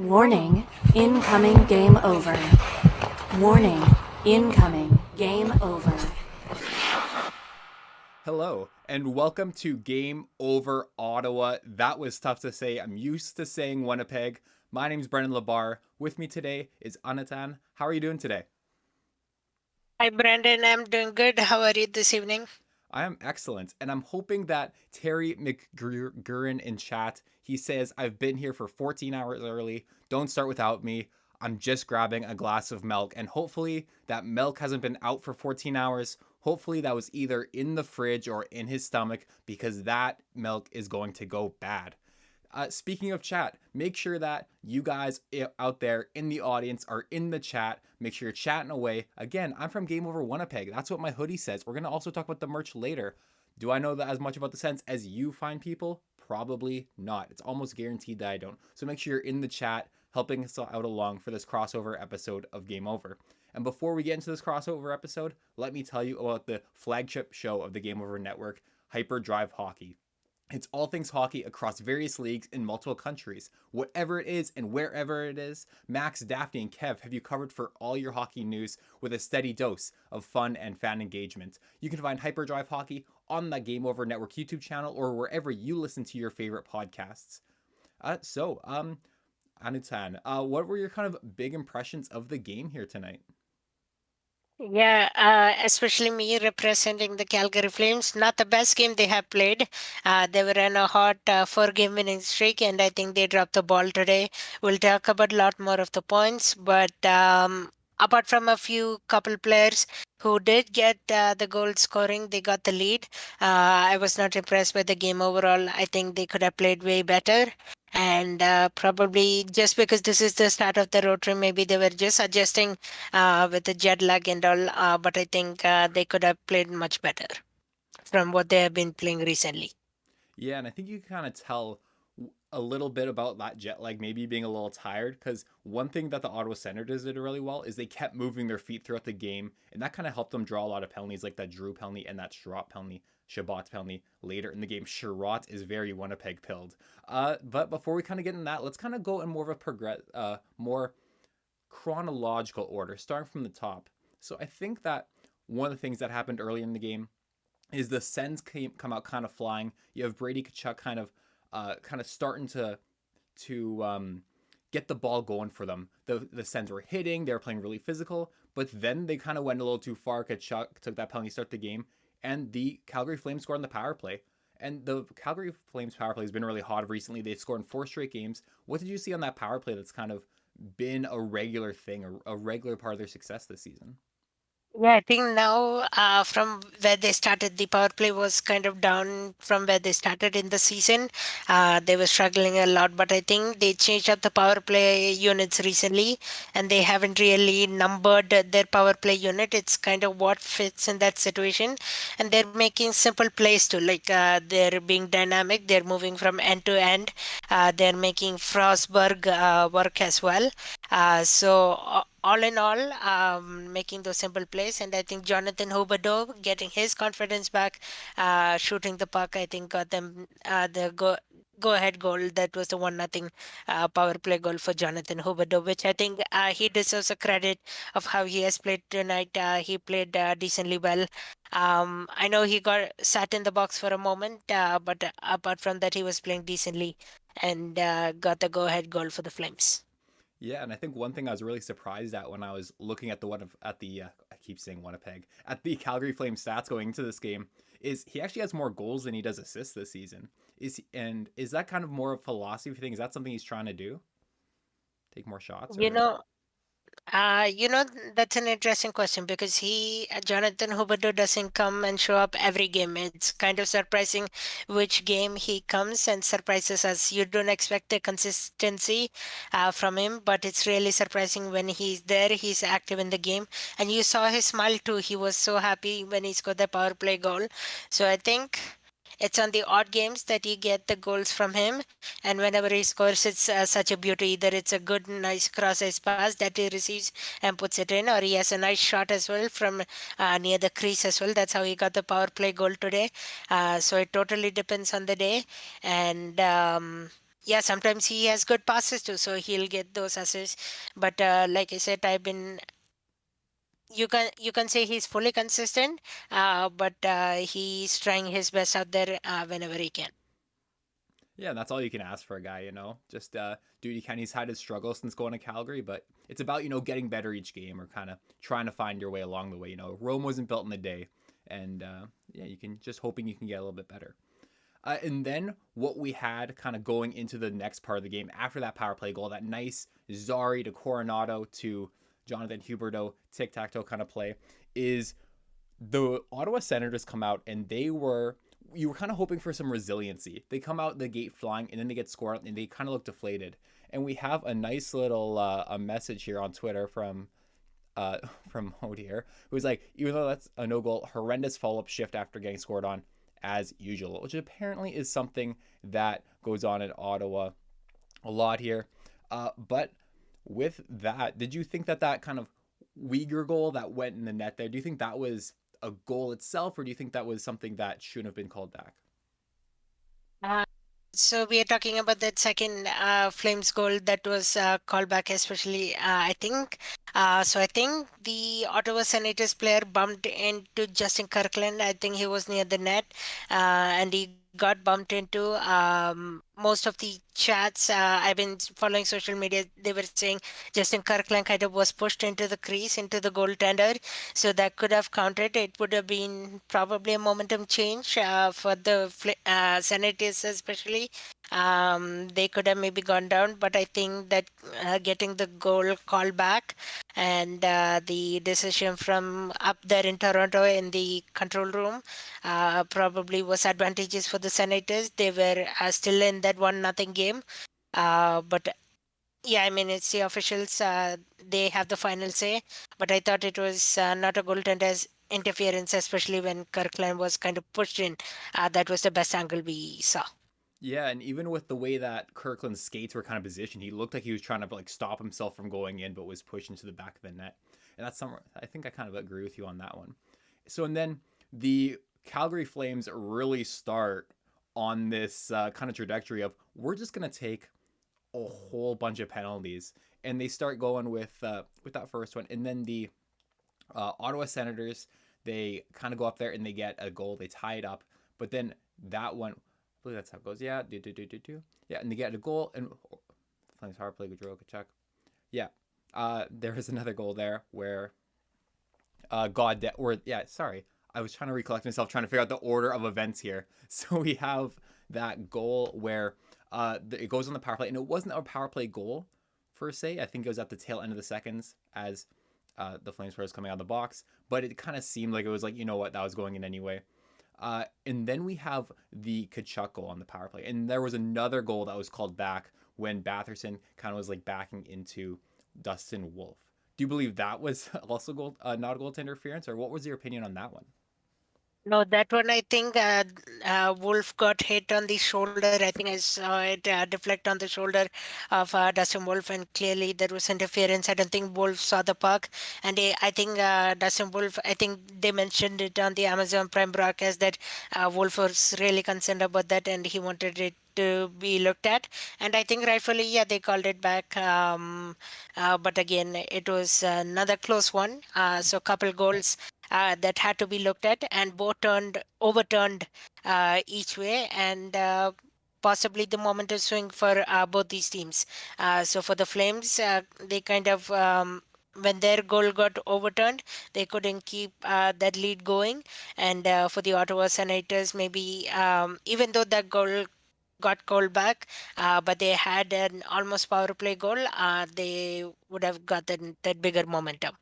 Warning, incoming game over. Warning, incoming game over. Hello, and welcome to Game Over Ottawa. That was tough to say. I'm used to saying Winnipeg. My name's Brendan Labar. With me today is Unnithan. How are you doing today? Hi, Brandon. I'm doing good. How are you this evening? I am excellent, and I'm hoping that Terry McGurran in chat, he says, I've been here for 14 hours early. Don't start without me. I'm just grabbing a glass of milk, and hopefully that milk hasn't been out for 14 hours. Hopefully that was either in the fridge or in his stomach because that milk is going to go bad. Speaking of chat, make sure that you guys out there in the audience are in the chat. Make sure you're chatting away. Again, I'm from Game Over Winnipeg. That's what my hoodie says. We're going to also talk about the merch later. Do I know that as much about the Sens as you find people? Probably not. It's almost guaranteed that I don't. So make sure you're in the chat helping us out along for this crossover episode of Game Over. And before we get into this crossover episode, let me tell you about the flagship show of the Game Over Network, Hyperdrive Hockey. It's all things hockey across various leagues in multiple countries. Whatever it is and wherever it is, Max, Daphne, and Kev have you covered for all your hockey news with a steady dose of fun and fan engagement. You can find Hyperdrive Hockey on the Game Over Network YouTube channel or wherever you listen to your favorite podcasts. Anutan, what were your kind of big impressions of the game here tonight? Yeah, especially me representing the Calgary Flames. Not the best game they have played. They were in a hot four-game winning streak, and I think they dropped the ball today. We'll talk about a lot more of the points, but apart from a few couple players who did get the goal scoring, they got the lead. I was not impressed by the game overall. I think they could have played way better. And probably just because this is the start of the road trip, maybe they were just adjusting with the jet lag and all. But I think they could have played much better from what they have been playing recently. Yeah, and I think you can kind of tell a little bit about that jet lag maybe being a little tired because one thing that the Ottawa Senators did really well is they kept moving their feet throughout the game, and that kind of helped them draw a lot of penalties like that Drew penalty and that Shabbat penalty later in the game. Sherratt is very Winnipeg pilled. But before we kind of get in that, let's kind of go in more of a more chronological order, starting from the top. So I think that one of the things that happened early in the game is the Sens come out kind of flying. You have Brady Tkachuk kind of starting to get the ball going for them. The Sens were hitting, they were playing really physical, but then they kind of went a little too far. Tkachuk took that penalty to start the game, and the Calgary Flames scored on the power play. And the Calgary Flames power play has been really hot recently. They've scored in 4 straight games. What did you see on that power play that's kind of been a regular thing, a regular part of their success this season? Yeah, I think now from where they started, the power play was kind of down from where they started in the season. They were struggling a lot, but I think they changed up the power play units recently, and they haven't really numbered their power play unit. It's kind of what fits in that situation, and they're making simple plays too. Like they're being dynamic. They're moving from end to end. They're making Frostberg work as well. So all in all, making those simple plays, and I think Jonathan Huberdeau getting his confidence back, shooting the puck, I think got them the go ahead goal. That was the 1-0 power play goal for Jonathan Huberdeau, which I think he deserves a credit of how he has played tonight. He played decently well. I know he got sat in the box for a moment, but apart from that, he was playing decently and got the go ahead goal for the Flames. Yeah, and I think one thing I was really surprised at when I was looking at I keep saying Winnipeg at the Calgary Flames stats going into this game is he actually has more goals than he does assists this season. Is that kind of more of a philosophy thing? Is that something he's trying to do? Take more shots You or? know, you know, that's an interesting question because Jonathan Huberdeau doesn't come and show up every game. It's kind of surprising which game he comes and surprises us. You don't expect the consistency from him, but it's really surprising when he's there, he's active in the game. And you saw his smile too. He was so happy when he scored the power play goal. So I think it's on the odd games that you get the goals from him, and whenever he scores, it's such a beauty. Either it's a good, nice cross-ice pass that he receives and puts it in, or he has a nice shot as well from near the crease as well. That's how he got the power play goal today. So it totally depends on the day, and Yeah, sometimes he has good passes too, so he'll get those assists. But like I said, you can say he's fully consistent, but he's trying his best out there whenever he can. Yeah, and that's all you can ask for a guy, Just dude, he's had his struggles since going to Calgary, but it's about getting better each game or kind of trying to find your way along the way. Rome wasn't built in a day, and yeah, you can just hoping you can get a little bit better. And then what we had kind of going into the next part of the game after that power play goal, that nice Zari to Coronado to Jonathan Huberdeau tic tac toe kind of play, is the Ottawa Senators come out and you were kind of hoping for some resiliency. They come out the gate flying and then they get scored and they kind of look deflated. And we have a nice little a message here on Twitter uh, from Maude here, who's like, even though that's a no goal, horrendous follow up shift after getting scored on as usual, which apparently is something that goes on in Ottawa a lot here. But with that, did you think that kind of Uyghur goal that went in the net there, do you think that was a goal itself, or do you think that was something that shouldn't have been called back? Uh, So we are talking about that second Flames goal that was called back, especially I think. So I think the Ottawa Senators player bumped into Justin Kirkland. I think he was near the net, and he got bumped into. Most of the chats I've been following social media, they were saying Justin Kirkland kind of was pushed into the crease, into the goaltender, so that could have counted. It would have been probably a momentum change for the Senators, especially. They could have maybe gone down, but I think that getting the goal called back and the decision from up there in Toronto in the control room probably was advantageous for the Senators. They were still in that 1-0 game. But yeah, I mean, it's the officials. They have the final say. But I thought it was not a goaltender's interference, especially when Kirkland was kind of pushed in. That was the best angle we saw. Yeah, and even with the way that Kirkland's skates were kind of positioned, he looked like he was trying to like stop himself from going in, but was pushed into the back of the net. And that's somewhere I think I kind of agree with you on that one. So and then the Calgary Flames really start on this kind of trajectory of we're just gonna take a whole bunch of penalties, and they start going with that first one, and then the Ottawa Senators, they kind of go up there and they get a goal, they tie it up, but then that one, I believe that's how it goes. Yeah, do. Yeah, and they get a goal, and Flames hard play, Gaudreau, Kachuk. Yeah, there was another goal there where sorry, I was trying to recollect myself, trying to figure out the order of events here. So we have that goal where it goes on the power play, and it wasn't a power play goal per se. I think it was at the tail end of the seconds as the Flames player was coming out of the box, but it kind of seemed like it was like, you know what, that was going in anyway. And then we have the Kachuk goal on the power play, and there was another goal that was called back when Batherson kind of was like backing into Dustin Wolf. Do you believe that was also not a goal to interference, or what was your opinion on that one? No, that one I think Wolf got hit on the shoulder. I think I saw it deflect on the shoulder of Dustin Wolf, and clearly there was interference. I don't think Wolf saw the puck, and I think Dustin Wolf. I think they mentioned it on the Amazon Prime broadcast that Wolf was really concerned about that, and he wanted it to be looked at. And I think rightfully, yeah, they called it back. But again, it was another close one. So couple goals that had to be looked at, and both overturned each way, and possibly the momentum swing for both these teams. So for the Flames, they kind of when their goal got overturned, they couldn't keep that lead going. And for the Ottawa Senators, maybe even though that goal got called back, but they had an almost power play goal, they would have gotten that bigger momentum.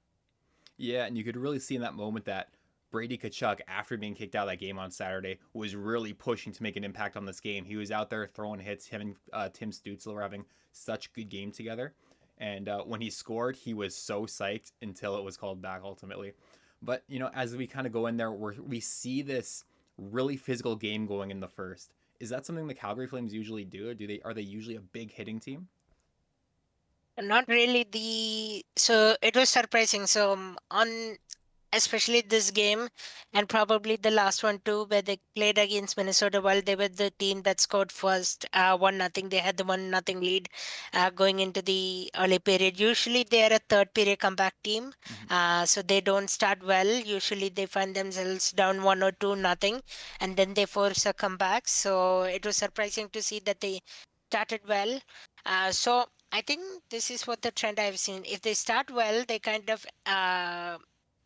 Yeah, and you could really see in that moment that Brady Kachuk, after being kicked out of that game on Saturday, was really pushing to make an impact on this game. He was out there throwing hits. Him and Tim Stützle were having such good game together. And when he scored, he was so psyched until it was called back ultimately. But, as we kind of go in there, we see this really physical game going in the first. Is that something the Calgary Flames usually do? Or are they usually a big hitting team? Not really so it was surprising. So on especially this game and probably the last one too, where they played against Minnesota while they were the team that scored first, 1-0. They had the 1-0 lead going into the early period. Usually they are a third period comeback team, Mhm. so they don't start well. Usually they find themselves down 1 or 2-0, and then they force a comeback. So it was surprising to see that they started well. So I think this is what the trend I've seen. If they start well, they kind of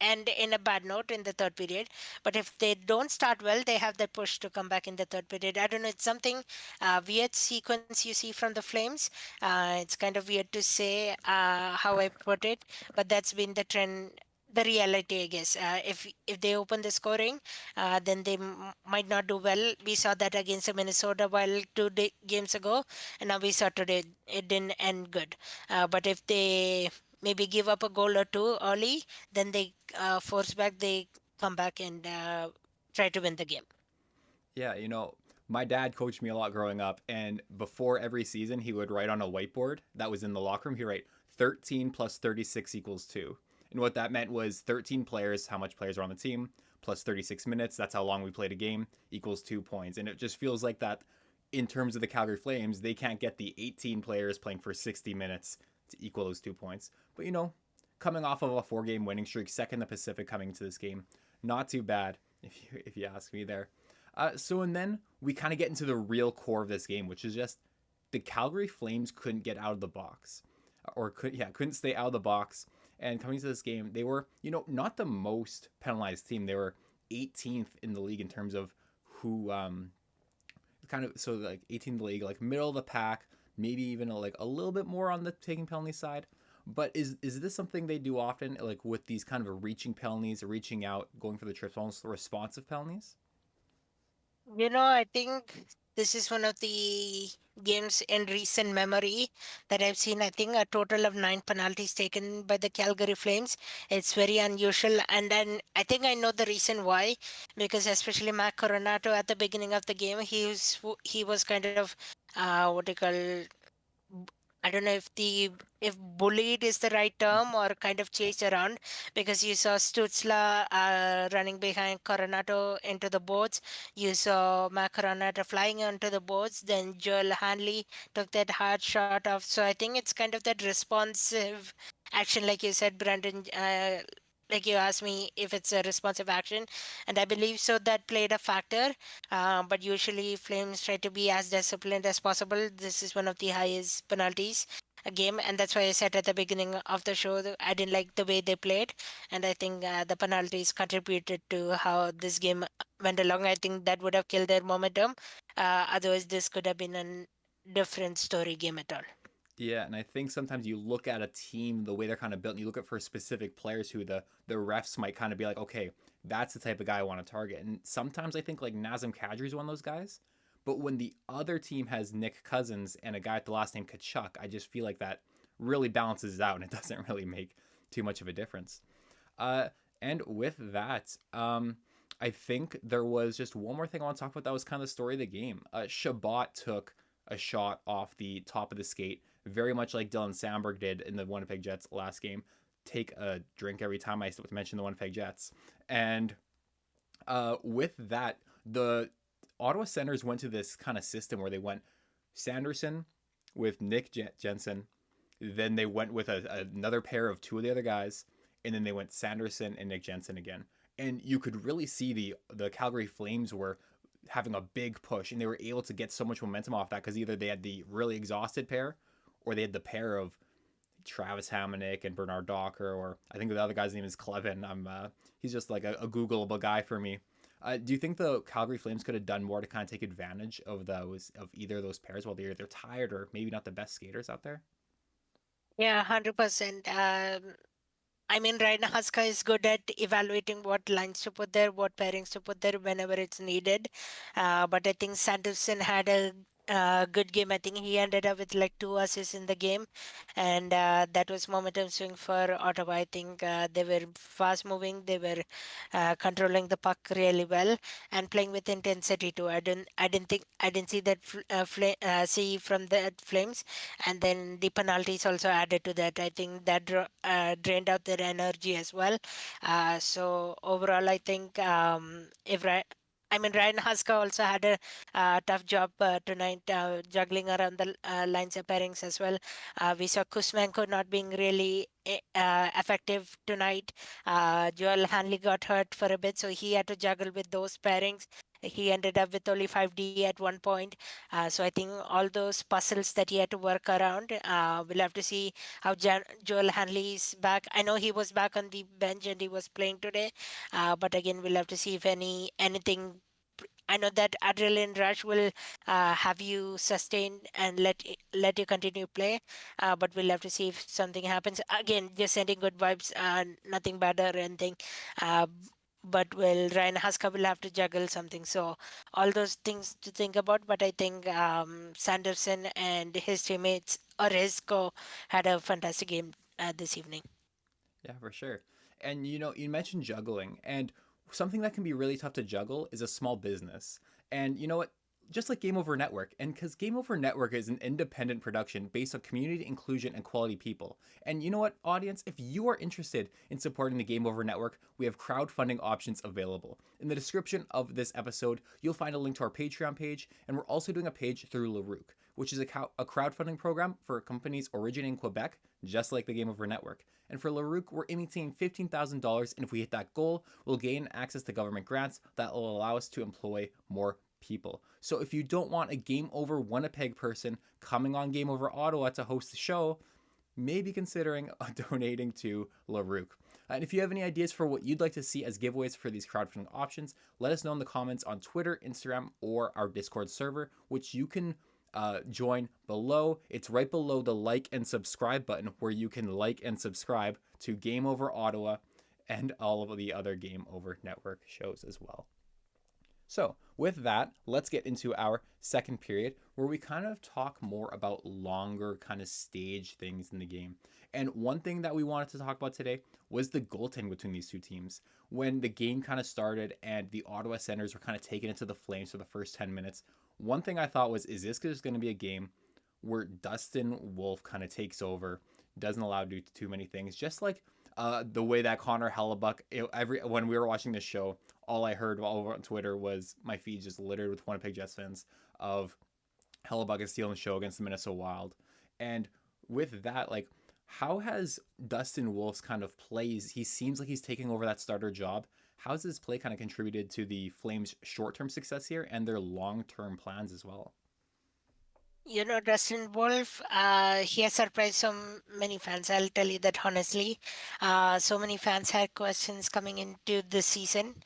end in a bad note in the third period. But if they don't start well, they have that push to come back in the third period. I don't know. It's something weird sequence you see from the Flames. It's kind of weird to say how I put it, but that's been the trend. The reality, I guess. If they open the scoring, then they might not do well. We saw that against the Minnesota while games ago, and now we saw today it didn't end good. But if they maybe give up a goal or two early, then they force back, they come back and try to win the game. Yeah, my dad coached me a lot growing up, and before every season, he would write on a whiteboard that was in the locker room. He'd write 13 plus 36 equals 2. And what that meant was 13 players, how much players are on the team, plus 36 minutes, that's how long we played a game, equals 2 points. And it just feels like that in terms of the Calgary Flames, they can't get the 18 players playing for 60 minutes to equal those 2 points. But coming off of a 4-game winning streak, second in the Pacific coming to this game, not too bad if you ask me there. And then we kind of get into the real core of this game, which is just the Calgary Flames couldn't get out of the box, or couldn't stay out of the box. And coming to this game, they were not the most penalized team. They were 18th in the league in terms of who kind of, so like 18th in the league, like middle of the pack, maybe even like a little bit more on the taking penalty side. But is this something they do often, like with these kind of reaching penalties, reaching out, going for the trips, almost responsive penalties? I think this is one of the games in recent memory that I've seen. I think a total of 9 penalties taken by the Calgary Flames. It's very unusual. And then I think I know the reason why, because especially Mac Coronato at the beginning of the game, he was kind of what do you call, I don't know if bullied is the right term, or kind of chased around, because you saw Stutzla running behind Coronato into the boards. You saw Mac Coronato flying onto the boards. Then Joel Hanley took that hard shot off. So I think it's kind of that responsive action, like you said, Brandon. Like you asked me if it's a responsive action, and I believe so. That played a factor. But usually, Flames try to be as disciplined as possible. This is one of the highest penalties a game, and that's why I said at the beginning of the show that I didn't like the way they played, and I think the penalties contributed to how this game went along. I think that would have killed their momentum. Otherwise, this could have been a different story game at all. Yeah, and I think sometimes you look at a team the way they're kind of built, and you look at for specific players who the refs might kind of be like, okay, that's the type of guy I want to target. And sometimes I think like Nazem Kadri is one of those guys. But when the other team has Nick Cousins and a guy with the last name Kachuk, I just feel like that really balances it out, and it doesn't really make too much of a difference. Uh, and with that, I think there was just one more thing I want to talk about that was kind of the story of the game. Shabbat took a shot off the top of the skate, very much like Dylan Sandberg did in the Winnipeg Jets last game. Take a drink every time I mention the Winnipeg Jets. And with that, the Ottawa Senators went to this kind of system where they went Sanderson with Nick Jensen. Then they went with another pair of two of the other guys, and then they went Sanderson and Nick Jensen again. And you could really see the Calgary Flames were having a big push, and they were able to get so much momentum off that because either they had the really exhausted pair, or they had the pair of Travis Hamonic and Bernard Docker, or I think the other guy's name is Clevin. He's just like a Googleable guy for me. Do you think the Calgary Flames could have done more to kind of take advantage of either of those pairs while they're tired or maybe not the best skaters out there? Yeah, 100%. I mean, Raina Haska is good at evaluating what lines to put there, what pairings to put there whenever it's needed. But I think Sanderson had a good game. I think he ended up with like two assists in the game, and that was momentum swing for Ottawa. I think they were fast moving. They were controlling the puck really well and playing with intensity too. I didn't see that see from the Flames, and then the penalties also added to that. I think that drained out their energy as well. So overall, I think if I mean, Ryan Huska also had a tough job tonight, juggling around the lines of pairings as well. We saw Kuzmenko not being really effective tonight. Joel Hanley got hurt for a bit, so he had to juggle with those pairings. He ended up with only 5D at one point. So I think all those puzzles that he had to work around, we'll have to see how Joel Hanley is back. I know he was back on the bench and he was playing today, but again, we'll have to see if anything. I know that adrenaline rush will have you sustained and let you continue play, but we'll have to see if something happens. Again, just sending good vibes, nothing bad or anything. Uh, but well, Ryan Haska will have to juggle something. So all those things to think about. But I think Sanderson and his teammates or his co had a fantastic game this evening. Yeah, for sure. And you mentioned juggling, and something that can be really tough to juggle is a small business. And you know what? Just like Game Over Network, and because Game Over Network is an independent production based on community inclusion and quality people. And you know what, audience? If you are interested in supporting the Game Over Network, we have crowdfunding options available. In the description of this episode, you'll find a link to our Patreon page, and we're also doing a page through LaRouque, which is a crowdfunding program for companies originating in Quebec, just like the Game Over Network. And for LaRouque, we're aiming $15,000, and if we hit that goal, we'll gain access to government grants that will allow us to employ more people. So if you don't want a Game Over Winnipeg person coming on Game Over Ottawa to host the show, maybe considering donating to LaRouque. And if you have any ideas for what you'd like to see as giveaways for these crowdfunding options, let us know in the comments on Twitter, Instagram, or our Discord server, which you can join below. It's right below the like and subscribe button where you can like and subscribe to Game Over Ottawa and all of the other Game Over Network shows as well. So, with that, let's get into our second period where we kind of talk more about longer kind of stage things in the game. And one thing that we wanted to talk about today was the goaltending between these two teams. When the game kind of started and the Ottawa Senators were kind of taken into the Flames for the first 10 minutes, one thing I thought was, is this just going to be a game where Dustin Wolf kind of takes over, doesn't allow to do too many things, just like the way that Connor Hellebuck, when we were watching this show, all I heard all over on Twitter was my feed just littered with Winnipeg Jets fans of Hellebuck is stealing the show against the Minnesota Wild. And with that, like, how has Dustin Wolf's kind of plays, he seems like he's taking over that starter job. How's his play kind of contributed to the Flames' short-term success here and their long-term plans as well? You know, Dustin Wolf, he has surprised so many fans. I'll tell you that honestly. So many fans had questions coming into the season.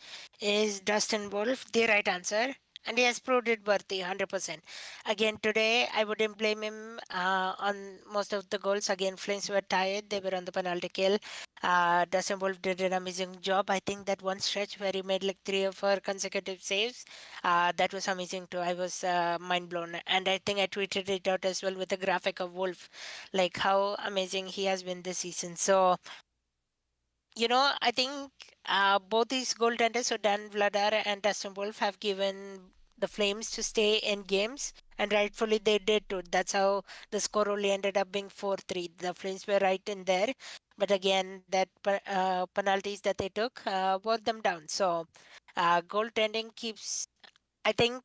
Is Dustin Wolf the right answer? And he has proved it worthy 100%. Again, today, I wouldn't blame him on most of the goals. Again, Flames were tired. They were on the penalty kill. Dustin Wolf did an amazing job. I think that one stretch where he made like 3 or 4 consecutive saves, that was amazing too. I was mind blown, and I think I tweeted it out as well with a graphic of Wolf, like how amazing he has been this season. So I think both these goaltenders, so Dan Vladar and Dustin Wolf, have given the Flames to stay in games, and rightfully they did too. That's how the score only ended up being 4-3. The Flames were right in there, but again, that penalties that they took brought them down. So goaltending keeps. I think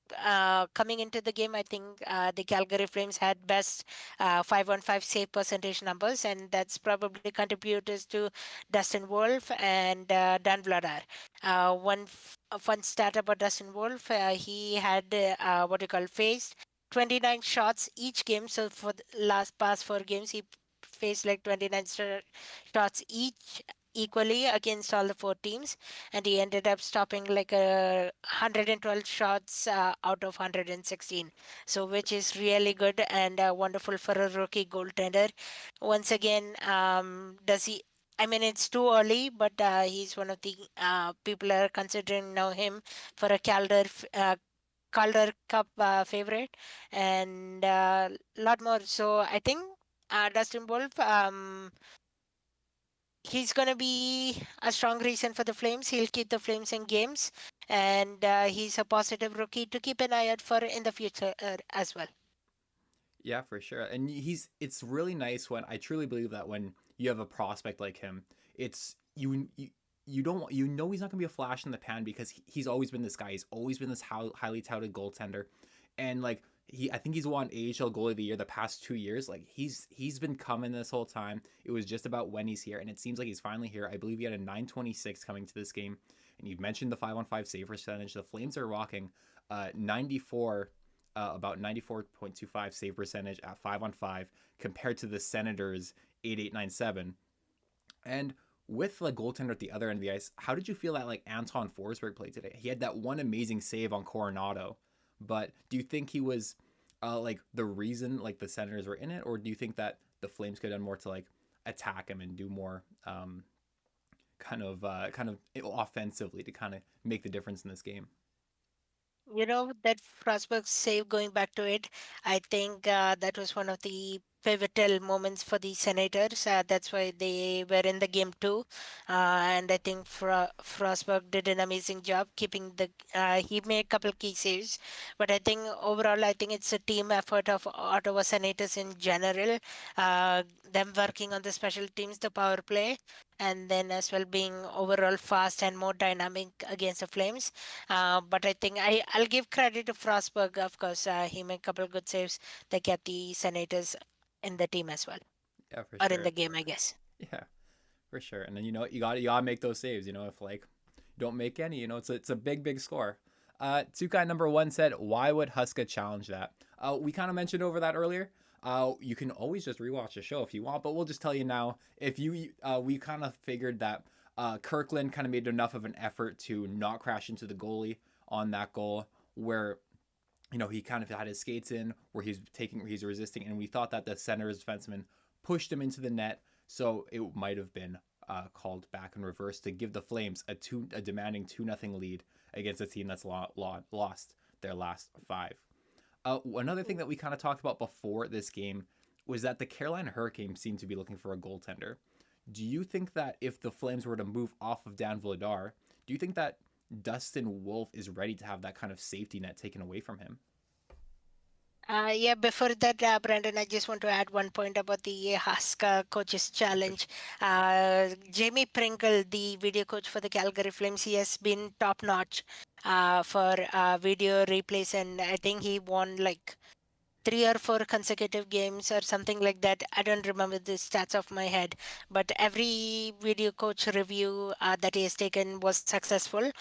coming into the game, I think the Calgary Flames had best 5-on-5 save percentage numbers, and that's probably contributors to Dustin Wolf and Dan Vladar. A fun stat about Dustin Wolf, he had what you call faced 29 shots each game. So for the last past 4 games, he faced like 29 shots each equally against all the 4 teams, and he ended up stopping like 112 shots out of 116, so which is really good and wonderful for a rookie goaltender. Once again, does he I mean, it's too early, but he's one of the people are considering now him for a Calder Calder Cup favorite, and a lot more. So I think Dustin Wolf, he's going to be a strong reason for the Flames. He'll keep the Flames in games, and he's a positive rookie to keep an eye out for in the future as well. Yeah, for sure. And it's really nice when I truly believe that when you have a prospect like him, it's you don't he's not gonna be a flash in the pan because he's always been this guy. He's always been this highly touted goaltender, and like I think he's won AHL goalie of the year the past 2 years. Like he's been coming this whole time. It was just about when he's here, and it seems like he's finally here. I believe he had a 926 coming to this game, and you've mentioned the 5-on-5 save percentage. The Flames are rocking 94 about 94.25 save percentage at 5-on-5 compared to the Senators 8897. And with the goaltender at the other end of the ice, how did you feel that like Anton Forsberg played today? He had that one amazing save on Coronado, but do you think he was like the reason like the Senators were in it, or do you think that the Flames could have done more to like attack him and do more kind of offensively to kind of make the difference in this game? That Frostburg save, going back to it, I think that was one of the pivotal moments for the Senators. That's why they were in the game too. And I think Frostburg did an amazing job keeping he made a couple key saves. But I think overall, I think it's a team effort of Ottawa Senators in general. Them working on the special teams, the power play, and then as well being overall fast and more dynamic against the Flames. But I think I'll give credit to Frostberg, of course. He made a couple of good saves that kept the Senators in the team as well, Yeah, for or in the sure. game, I guess. Yeah, for sure. And then you gotta make those saves. If like you don't make any, it's a big score. Tukai number one said, "Why would Huska challenge that?" We kind of mentioned over that earlier. You can always just rewatch the show if you want, but we'll just tell you now. If we kind of figured that Kirkland kind of made enough of an effort to not crash into the goalie on that goal, where he kind of had his skates in, where he's resisting, and we thought that the Senators defenseman pushed him into the net, so it might have been called back in reverse to give the Flames a demanding 2-0 lead against a team that's lost their last five. Another thing that we kind of talked about before this game was that the Carolina Hurricanes seemed to be looking for a goaltender. Do you think that if the Flames were to move off of Dan Vladar, do you think that Dustin Wolf is ready to have that kind of safety net taken away from him? Yeah, before that, Brandon, I just want to add one point about the Haska coaches challenge. Jamie Pringle, the video coach for the Calgary Flames, he has been top notch for video replays, and I think he won like 3 or 4 consecutive games or something like that. I don't remember the stats off my head, but every video coach review that he has taken was successful.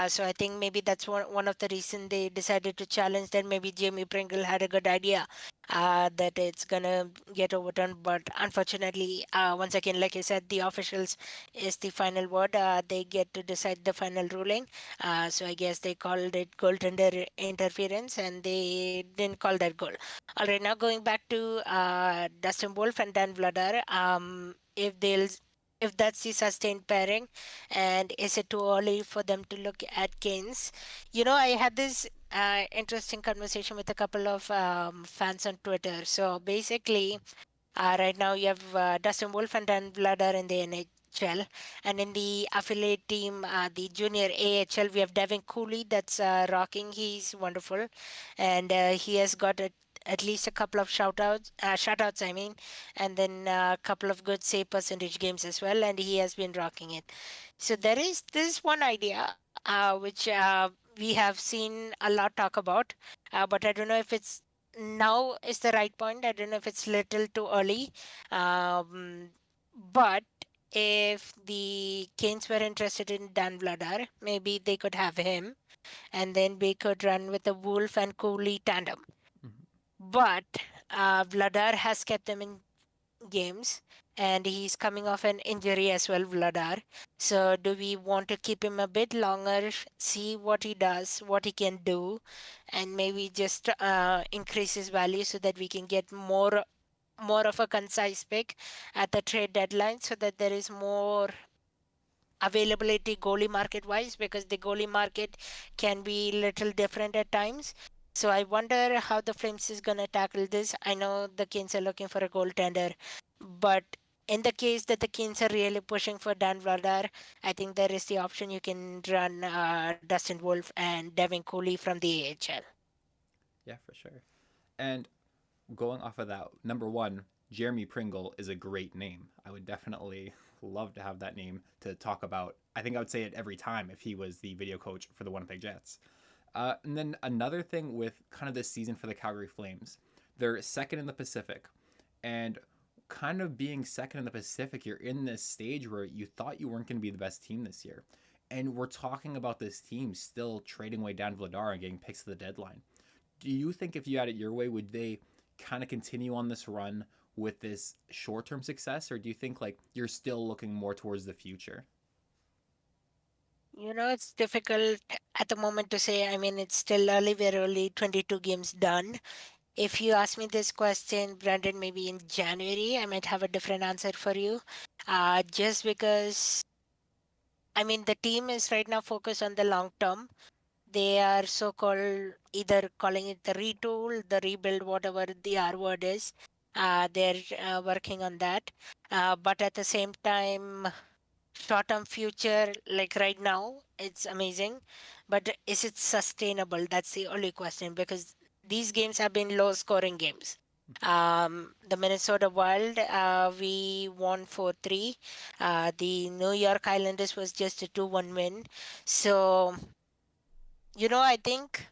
So I think maybe that's one of the reason they decided to challenge. Then maybe Jamie Pringle had a good idea that it's gonna get overturned, but unfortunately, once again, like I said, the officials is the final word. They get to decide the final ruling. So I guess they called it goaltender interference, and they didn't call that goal. All right, now going back to Dustin Wolf and Dan Vladar, if that's the sustained pairing, and is it too early for them to look at Keynes? I had this interesting conversation with a couple of fans on Twitter. So basically, right now you have Dustin Wolf and Dan Vladar in the NHL, and in the affiliate team, the junior AHL, we have Devin Cooley that's rocking. He's wonderful, and he has got at least a couple of shutouts, I mean, and then a couple of good save percentage games as well, and he has been rocking it. So there is this one idea which we have seen a lot talk about, but I don't know if it's now is the right point. I don't know if it's little too early, but if the Canes were interested in Dan Vladar, maybe they could have him, and then we could run with the Wolf and Cooley tandem. Mhm. But Vladar has kept them in games, and he's coming off an injury as well, Vladar. So, do we want to keep him a bit longer, see what he does, what he can do, and maybe just increase his value so that we can get more of a concise pick at the trade deadline, so that there is more availability goalie market wise, because the goalie market can be little different at times. So I wonder how the Flames is gonna tackle this. I know the Kings are looking for a goaltender, but in the case that the Kings are really pushing for Dan Vladar, I think there is the option you can run Dustin Wolf and Devin Cooley from the AHL. Yeah, for sure. And going off of that, number one, Jeremy Pringle is a great name. I would definitely love to have that name to talk about. I think I would say it every time if he was the video coach for the Winnipeg Jets. And then another thing with kind of this season for the Calgary Flames, they're second in the Pacific. And kind of being second in the Pacific, you're in this stage where you thought you weren't going to be the best team this year. And we're talking about this team still trading away Dan Vladar and getting picks at the deadline. Do you think if you had it your way, would they kind of continue on this run with this short-term success, or do you think like you're still looking more towards the future? It's difficult at the moment to say. I mean, it's still early. We're only 22 games done. If you ask me this question, Brandon, maybe in January, I might have a different answer for you. Just because, I mean, the team is right now focused on the long term. They are so called either calling it the retool, the rebuild, whatever the R word is. They're working on that. But at the same time, short term future, like right now, it's amazing. But is it sustainable? That's the only question, because these games have been low scoring games. The Minnesota Wild, we won 4-3. The New York Islanders was just a 2-1 win. So, I think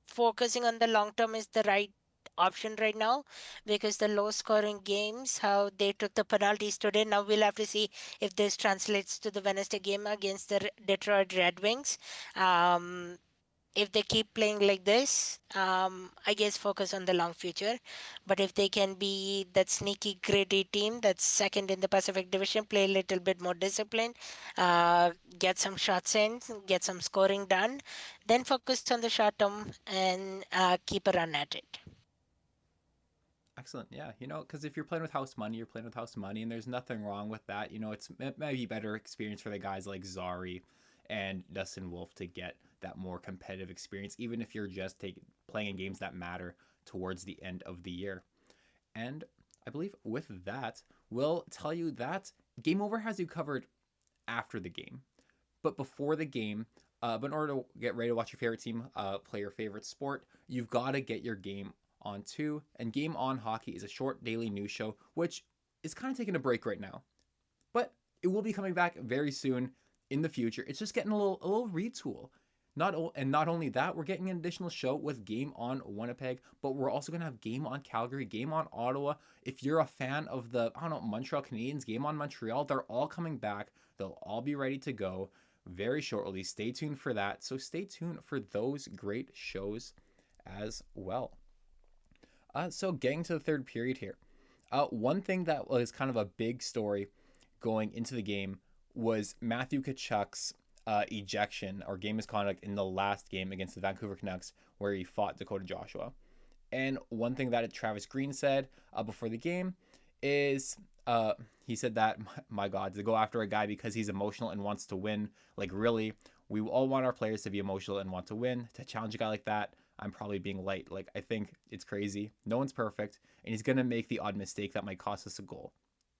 focusing on the long term is the right option right now, because the low scoring games, how they took the penalties today. Now we'll have to see if this translates to the Wednesday game against the Detroit Red Wings. Um, if they keep playing like this, I guess focus on the long future. But if they can be that sneaky, gritty team that's second in the Pacific Division, play a little bit more disciplined, get some shots in, get some scoring done, then focus on the short term and keep a run at it. Excellent. Yeah, because if you're playing with house money, you're playing with house money, and there's nothing wrong with that. It might be better experience for the guys like Zari and Dustin Wolf to get that more competitive experience, even if you're just playing in games that matter towards the end of the year. And I believe with that, we'll tell you that Game Over has you covered after the game. But before the game, but in order to get ready to watch your favorite team play your favorite sport, you've got to get your game on too. And Game On Hockey is a short daily news show, which is kind of taking a break right now. But it will be coming back very soon in the future. It's just getting a little retool. Not only that, we're getting an additional show with Game On Winnipeg, but we're also gonna have Game On Calgary, Game On Ottawa. If you're a fan of the Montreal Canadiens, Game On Montreal, they're all coming back. They'll all be ready to go very shortly. Stay tuned for that. So stay tuned for those great shows as well. So getting to the third period here. One thing that was kind of a big story going into the game was Matthew Tkachuk's ejection or game misconduct in the last game against the Vancouver Canucks, where he fought Dakota Joshua. And one thing that Travis Green said before the game is he said that, my God, to go after a guy because he's emotional and wants to win. Like, really, we all want our players to be emotional and want to win. To challenge a guy like that, I'm probably being light. Like, I think it's crazy. No one's perfect, and he's going to make the odd mistake that might cost us a goal.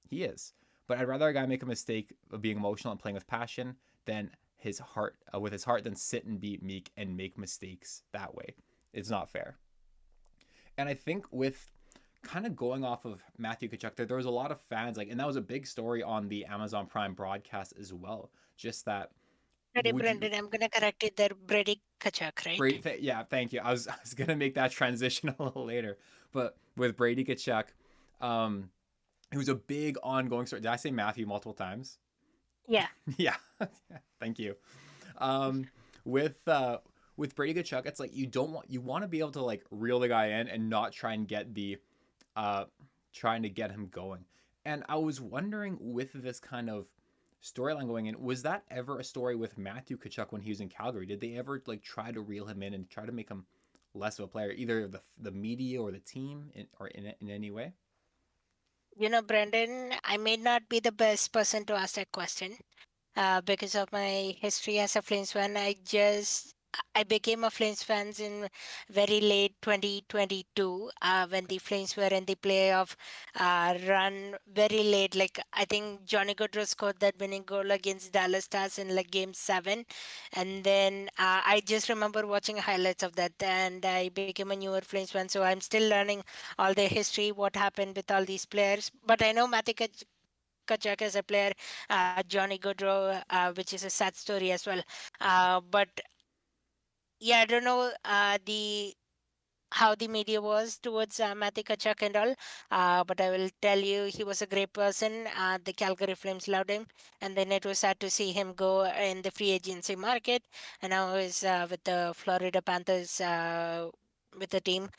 He is. But I'd rather a guy make a mistake of being emotional and playing with passion than with his heart than sit and be meek and make mistakes that way. It's not fair. And I think with kind of going off of Matthew Tkachuk, there was a lot of fans, and that was a big story on the Amazon Prime broadcast as well. Just that. Sorry, Brendan, I'm gonna correct it there. Brady Tkachuk, right? Yeah, thank you. I was gonna make that transition a little later, but with Brady Tkachuk, it was a big ongoing story. Did I say Matthew multiple times? Yeah. Yeah, thank you. With Brady Tkachuk, it's like you want to be able to like reel the guy in and not try and get trying to get him going. And I was wondering, with this kind of storyline going in, was that ever a story with Matthew Tkachuk when he was in Calgary? Did they ever like try to reel him in and try to make him less of a player, either the media or the team, or in any way? Brandon, I may not be the best person to ask that question. because of my history as a Flames fan. I became a Flames fan in very late 2022 when the Flames were in the playoff run very late. Like I think Johnny Gaudreau scored that winning goal against Dallas Stars in like Game 7, and then I just remember watching highlights of that, and I became a newer Flames fan. So I'm still learning all the history, what happened with all these players. But I know Matthew Kachuk as a player, Johnny Gaudreau, which is a sad story as well. But yeah, I don't know the how the media was towards Matthew Kachuk and all. But I will tell you, he was a great person. The Calgary Flames loved him. And then it was sad to see him go in the free agency market. And now he's with the Florida Panthers with the team.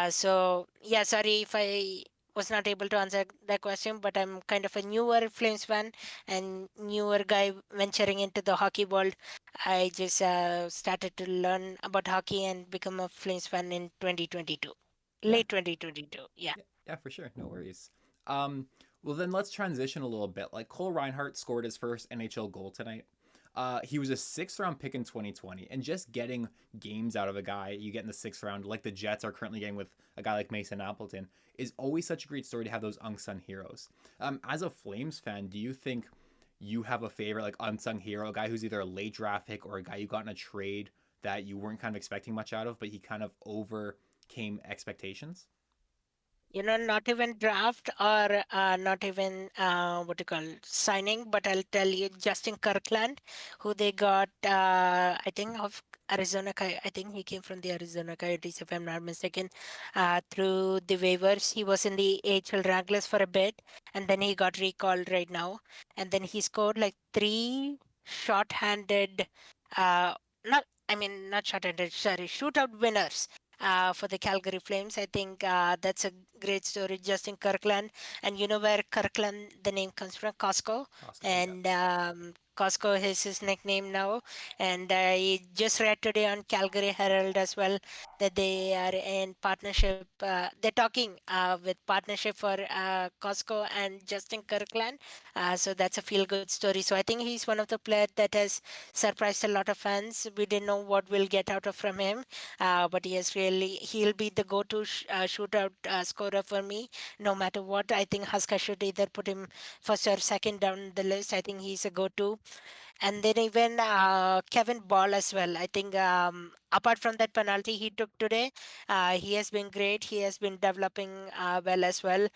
So, yeah, sorry if I was not able to answer that question, but I'm kind of a newer Flames fan and newer guy venturing into the hockey world. I just started to learn about hockey and become a Flames fan in 2022, Yeah, late 2022. Yeah. yeah, for sure. No worries. Um, well, then let's transition a little bit. Like Cole Reinhardt scored his first NHL goal tonight. He was a sixth round pick in 2020, and just getting games out of a guy you get in the sixth round, like the Jets are currently getting with a guy like Mason Appleton, is always such a great story to have those unsung heroes. As a Flames fan, do you think you have a favorite like unsung hero, a guy who's either a late draft pick or a guy you got in a trade that you weren't kind of expecting much out of, but he kind of overcame expectations? Not even draft or not even what you call signing, but I'll tell you Justin Kirkland, who they got, I think of Arizona. I think he came from the Arizona Coyotes, if I'm not mistaken, through the waivers. He was in the AHL rank list for a bit, and then he got recalled right now, and then he scored like three short-handed, not. I mean, not short-handed, sorry, shootout winners for the Calgary Flames. I think that's a great story, Justin Kirkland. And you know where Kirkland, the name comes from? Costco. Costco, yeah. And Costco is his nickname now. And I just read today on Calgary Herald as well that they are in partnership. They're talking with partnership for Costco and Justin Kirkland. So that's a feel good story. So I think he's one of the players that has surprised a lot of fans. We didn't know what we'll get out of from him, but he'll be the go-to shootout scorer for me, no matter what. I think Huska should either put him first or second down the list. I think he's a go-to. And then even Kevin Ball as well. I think apart from that penalty he took today, he has been great. He has been developing well as well.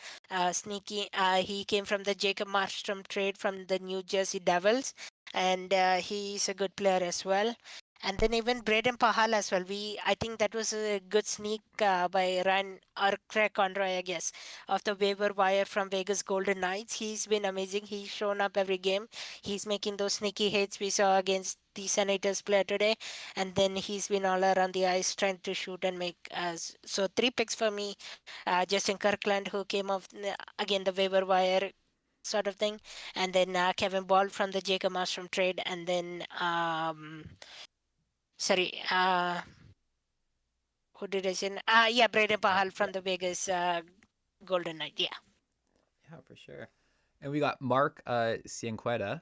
Sneaky. He came from the Jacob Markstrom trade from the New Jersey Devils, and he's a good player as well. And then even Braden Pahal as well. I think that was a good sneak by Ryan or Craig Conroy, I guess, of the waiver wire from Vegas Golden Knights. He's been amazing. He's shown up every game. He's making those sneaky hits we saw against the Senators player today, and then he's been all around the ice trying to shoot and make. So three picks for me: Justin Kirkland, who came off again the waiver wire sort of thing, and then Kevin Ball from the Jacob Markstrom trade, and then sorry, who did I say? Yeah, Braden Pahal Yeah, from the Vegas Golden Knight. Yeah. yeah, for sure. And we got Mark Cienqueta.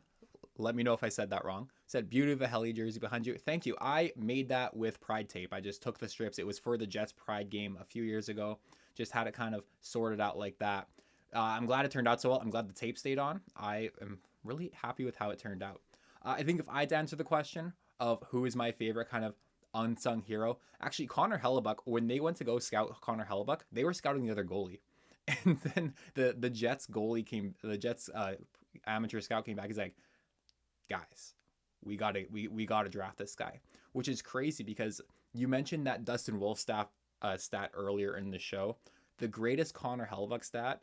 Let me know if I said that wrong. Said beauty of a Helly jersey behind you. Thank you. I made that with Pride tape. I just took the strips. It was for the Jets Pride game a few years ago. Just had it kind of sorted out like that. I'm glad it turned out so well. I'm glad the tape stayed on. I am really happy with how it turned out. I think if I had to answer the question of who is my favorite kind of unsung hero, actually Connor Hellebuck, when they went to go scout Connor Hellebuck, they were scouting the other goalie. And then the Jets goalie came, the Jets amateur scout came back. He's like, guys, we gotta draft this guy, which is crazy because you mentioned that Dustin Wolf stat earlier in the show. The greatest Connor Hellebuck stat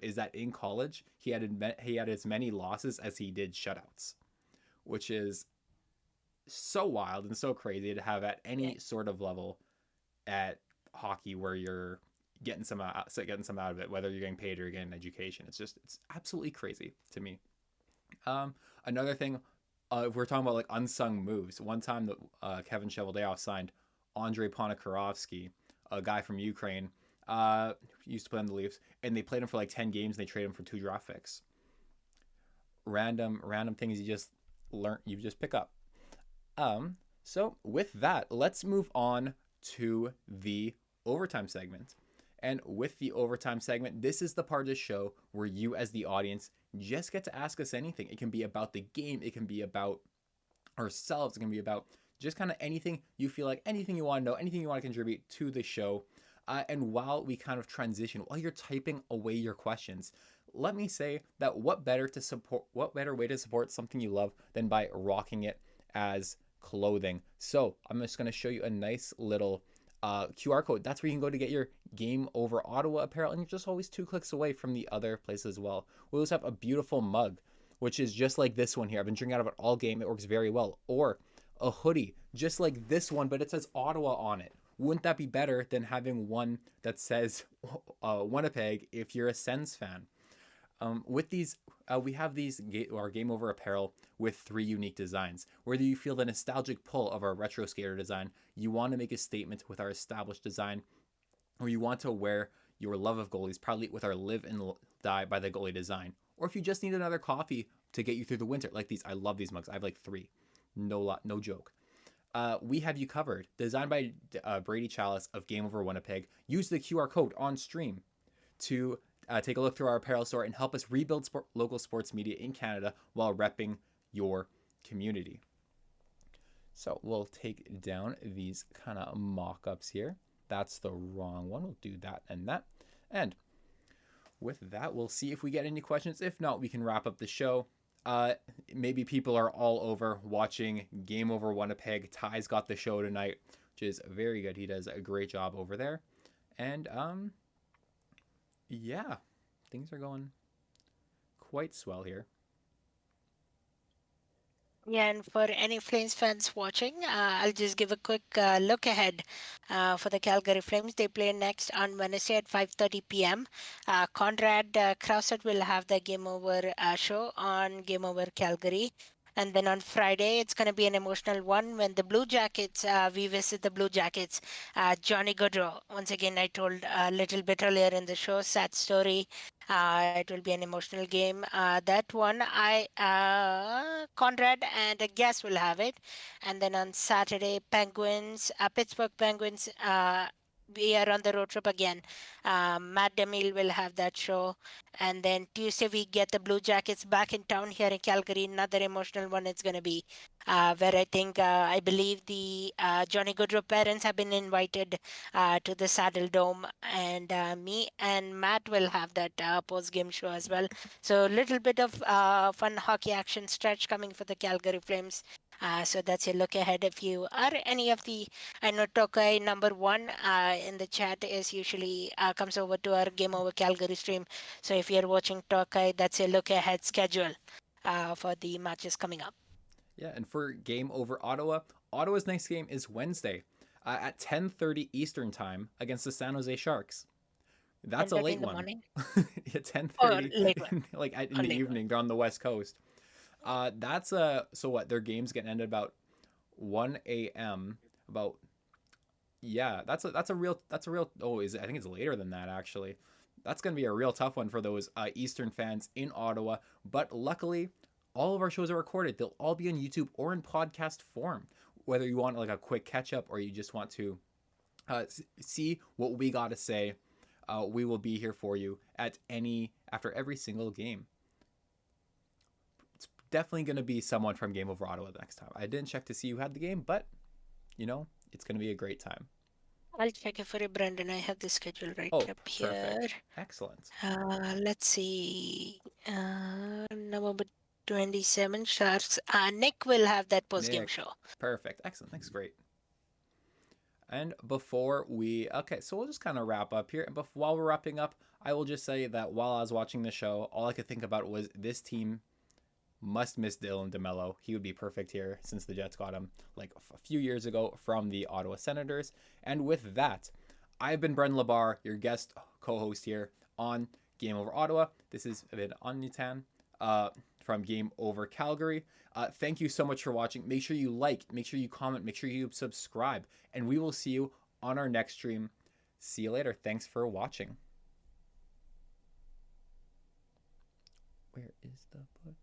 is that in college he had as many losses as he did shutouts, which is so wild and so crazy to have at Yeah. any sort of level at hockey where you're getting some out of it, whether you're getting paid or you're getting education. It's absolutely crazy to me. Another thing, if we're talking about like unsung moves, one time that Kevin Cheveldayoff signed Andrei Ponikarovsky, a guy from Ukraine, used to play on the Leafs, and they played him for like 10 games and they traded him for 2 draft picks. Random things pick up. So with that, let's move on to the overtime segment. And with the overtime segment, this is the part of the show where you, as the audience, just get to ask us anything. It can be about the game, it can be about ourselves, it can be about just kind of anything you feel like, anything you want to know, anything you want to contribute to the show. And while we kind of transition, while you're typing away your questions, let me say that what better way to support something you love than by rocking it as clothing. So I'm just going to show you a nice little QR code. That's where you can go to get your Game Over Ottawa apparel, and you're just always 2 clicks away from the other places as well. We also have a beautiful mug, which is just like this one here. I've been drinking out of it all game. It works very well. Or a hoodie, just like this one, but it says Ottawa on it. Wouldn't that be better than having one that says Winnipeg if you're a Sens fan? With these, we have our Game Over apparel with 3 unique designs. Whether you feel the nostalgic pull of our retro skater design, you want to make a statement with our established design, or you want to wear your love of goalies proudly with our live and die by the goalie design, or if you just need another coffee to get you through the winter, like these. I love these mugs. I have like 3. No joke. We have you covered. Designed by Brady Chalice of Game Over Winnipeg. Use the QR code on stream to take a look through our apparel store and help us rebuild local sports media in Canada while repping your community. So we'll take down these kind of mock-ups here. That's the wrong one. We'll do that and that. And with that, we'll see if we get any questions. If not, we can wrap up the show. Maybe people are all over watching Game Over Winnipeg. Ty's got the show tonight, which is very good. He does a great job over there. And yeah, things are going quite swell here. Yeah, and for any Flames fans watching, I'll just give a quick look ahead for the Calgary Flames. They play next on Wednesday at 5:30 p.m. Conrad Krauset will have the Game Over show on Game Over Calgary. And then on Friday, it's going to be an emotional one when the Blue Jackets, we visit the Blue Jackets. Johnny Gaudreau, once again, I told a little bit earlier in the show, sad story. It will be an emotional game. That one, Conrad and a guest will have it. And then on Saturday, Pittsburgh Penguins, we are on the road trip again. Matt DeMille will have that show. And then Tuesday, we get the Blue Jackets back in town here in Calgary. Another emotional one it's going to be where I believe the Johnny Gaudreau parents have been invited to the Saddle Dome. And me and Matt will have that post-game show as well. So a little bit of fun hockey action stretch coming for the Calgary Flames. So that's a look ahead. If you are any of the, I know Tokai number 1 in the chat is usually comes over to our Game Over Calgary stream. So if you're watching Tokai, that's a look ahead schedule for the matches coming up. Yeah, and for Game Over Ottawa, Ottawa's next game is Wednesday at 10:30 Eastern time against the San Jose Sharks. That's a late one. Morning? Yeah, 10:30, late one. like in the evening. They're on the West Coast. That's so what their games get ended about 1 a.m. About that's a real oh I think it's later than that actually. That's gonna be a real tough one for those Eastern fans in Ottawa. But luckily, all of our shows are recorded. They'll all be on YouTube or in podcast form. Whether you want like a quick catch up or you just want to see what we got to say, we will be here for you after every single game. Definitely going to be someone from Game Over Ottawa the next time. I didn't check to see who had the game, but, it's going to be a great time. I'll check it for you, Brendan. I have the schedule right up here. Perfect. Excellent. Let's see. November 27, Sharks. Nick will have that post-game show. Perfect. Excellent. Nick's great. And so we'll just kind of wrap up here. And while we're wrapping up, I will just say that while I was watching the show, all I could think about was this team must miss Dylan DeMello. He would be perfect here since the Jets got him like a few years ago from the Ottawa Senators. And with that, I've been Brendan Labar, your guest co-host here on Game Over Ottawa. This has been Unnithan from Game Over Calgary. Thank you so much for watching. Make sure you like, make sure you comment, make sure you subscribe, and we will see you on our next stream. See you later. Thanks for watching. Where is the button?